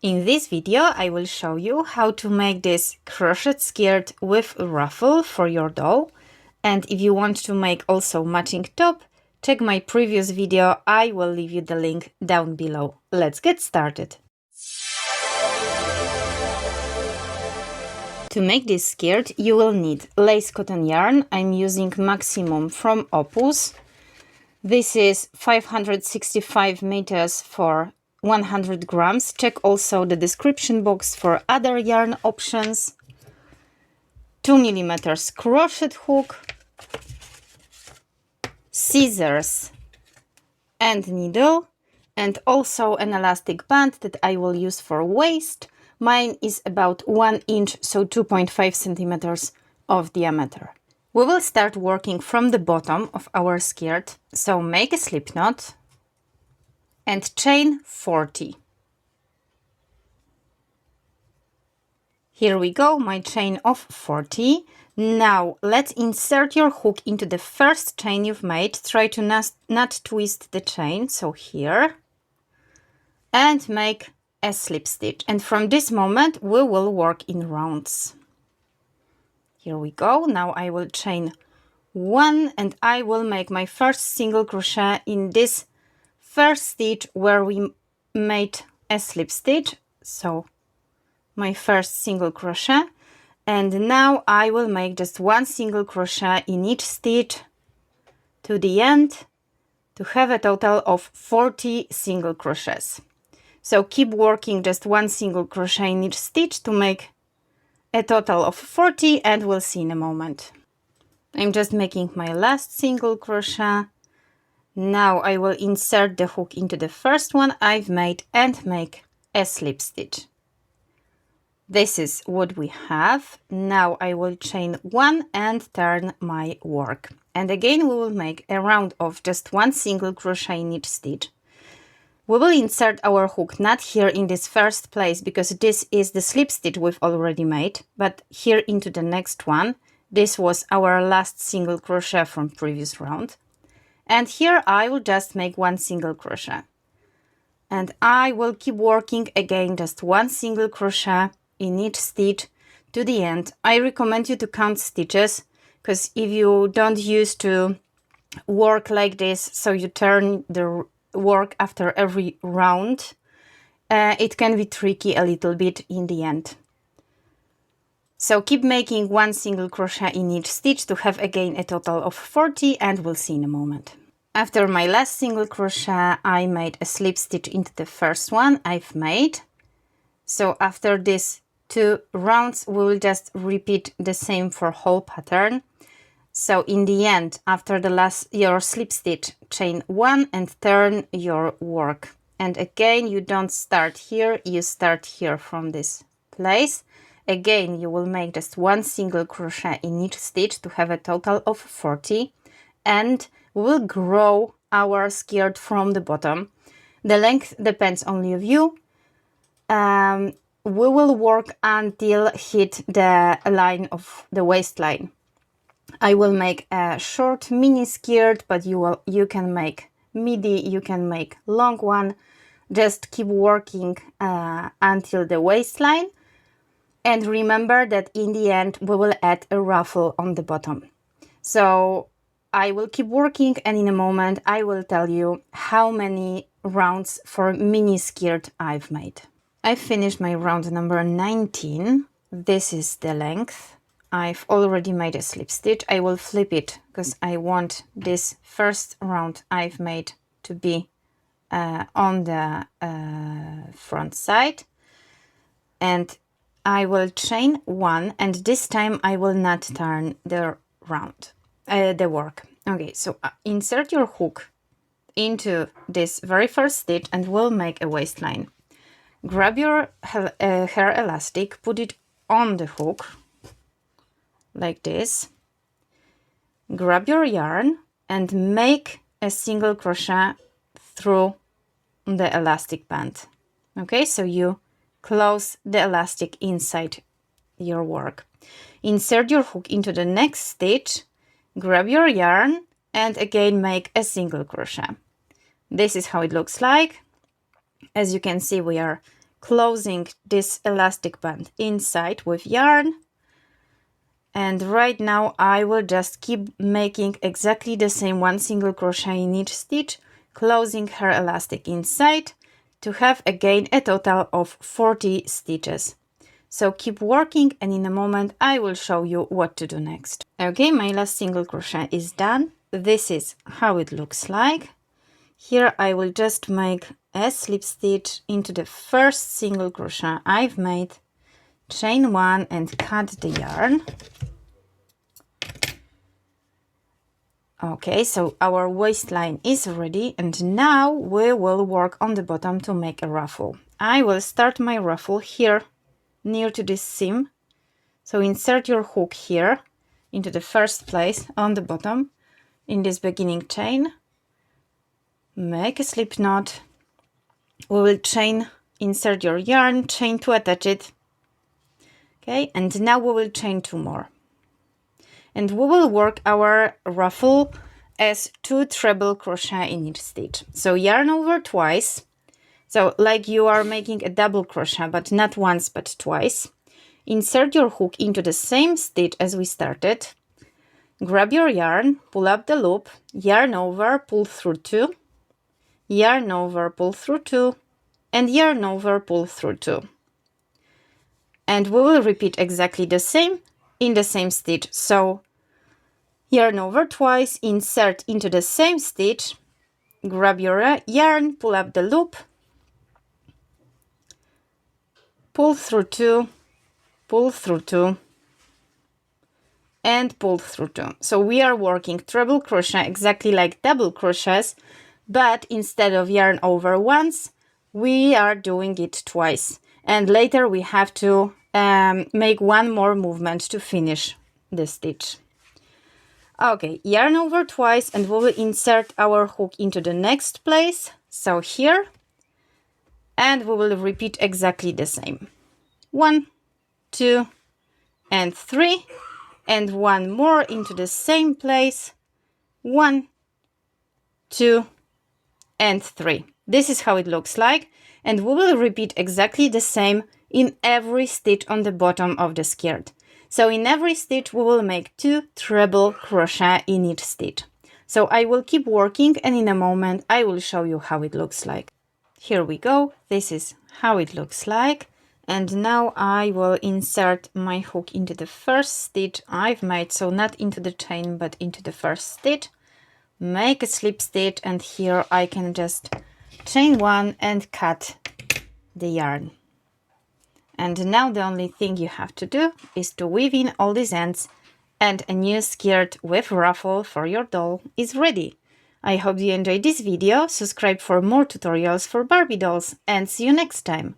In this video, I will show you how to make this crochet skirt with ruffle for your doll. And if you want to make also matching top, check my previous video. I will leave you the link down below. Let's get started. To make this skirt, you will need lace cotton yarn. I'm using Maximum from Opus. This is 565 meters for 100 grams. Check also the description box for other yarn options. 2 millimeters crochet hook, scissors and needle, and also an elastic band that I will use for waist. Mine is about 1 inch, so 2.5 centimeters of diameter. We will start working from the bottom of our skirt. So make a slip knot and chain 40. Here we go, my chain of 40. Now let's insert your hook into the first chain you've made. Try to not twist the chain, so here, and make a slip stitch. And from this moment we will work in rounds. Here we go. Now I will chain 1 and I will make my first single crochet in this first stitch where we made a slip stitch. So my first single crochet, and now I will make just 1 single crochet in each stitch to the end to have a total of 40 single crochets. So keep working just 1 single crochet in each stitch to make a total of 40, and we'll see in a moment. I'm just making my last single crochet. Now I will insert the hook into the first one I've made and make a slip stitch. This is what we have. Now I will chain 1 and turn my work. And again we will make a round of just 1 single crochet in each stitch. We will insert our hook not here in this first place because this is the slip stitch we've already made, but here into the next one. This was our last single crochet from previous round. And here I will just make 1 single crochet. And I will keep working again just 1 single crochet in each stitch to the end. I recommend you to count stitches, because if you don't used to work like this, so you turn the work after every round, it can be tricky a little bit in the end. So keep making 1 single crochet in each stitch to have again a total of 40, and we'll see in a moment. After my last single crochet, I made a slip stitch into the first one I've made. So after these 2 rounds, we will just repeat the same for whole pattern. So in the end, after the last your slip stitch, chain 1 and turn your work. And again, you don't start here, you start here from this place. Again, you will make just 1 single crochet in each stitch to have a total of 40. And we will grow our skirt from the bottom. The length depends only on you. We will work until hit the line of the waistline. I will make a short mini skirt, but you can make midi, you can make long one. Just keep working until the waistline. And remember that in the end, we will add a ruffle on the bottom. So I will keep working, and in a moment, I will tell you how many rounds for mini skirt I've made. I finished my round number 19. This is the length. I've already made a slip stitch. I will flip it because I want this first round I've made to be on the front side. And I will chain 1, and this time I will not turn the round, the work. Okay, so insert your hook into this very first stitch and we'll make a waistline. Grab your hair elastic, put it on the hook, like this. Grab your yarn and make a single crochet through the elastic band. Okay, so you close the elastic inside your work. Insert your hook into the next stitch, grab your yarn, and again make a single crochet. This is how it looks like. As you can see, we are closing this elastic band inside with yarn. And right now I will just keep making exactly the same 1 single crochet in each stitch, closing her elastic inside to have again a total of 40 stitches. So keep working, and in a moment I will show you what to do next. Okay, my last single crochet is done. This is how it looks like. Here I will just make a slip stitch into the first single crochet I've made, chain 1 and cut the yarn. Okay, so our waistline is ready, and now we will work on the bottom to make a ruffle. I will start my ruffle here near to this seam. So insert your hook here into the first place on the bottom in this beginning chain. Make a slip knot. We will chain, insert your yarn, chain to attach it. Okay, and now we will chain 2 more. And we will work our ruffle as 2 treble crochet in each stitch. So yarn over twice. So like you are making a double crochet, but not once, but twice. Insert your hook into the same stitch as we started. Grab your yarn, pull up the loop, yarn over, pull through 2, yarn over, pull through 2, and yarn over, pull through 2. And we will repeat exactly the same in the same stitch. So yarn over twice, insert into the same stitch, grab your yarn, pull up the loop, pull through 2, pull through 2, and pull through 2. So we are working treble crochet exactly like double crochets, but instead of yarn over once, we are doing it twice. And later we have to make 1 more movement to finish the stitch. Okay, yarn over twice, and we will insert our hook into the next place, so here, and we will repeat exactly the same. 1, 2, and 3, and 1 more into the same place. 1, 2, and 3. This is how it looks like, and we will repeat exactly the same in every stitch on the bottom of the skirt. So in every stitch we will make 2 treble crochet in each stitch. So I will keep working, and in a moment I will show you how it looks like. Here we go. This is how it looks like. And now I will insert my hook into the first stitch I've made, so not into the chain but into the first stitch. Make a slip stitch, and here I can just chain 1 and cut the yarn. And now the only thing you have to do is to weave in all these ends, and a new skirt with ruffle for your doll is ready. I hope you enjoyed this video, subscribe for more tutorials for Barbie dolls, and see you next time.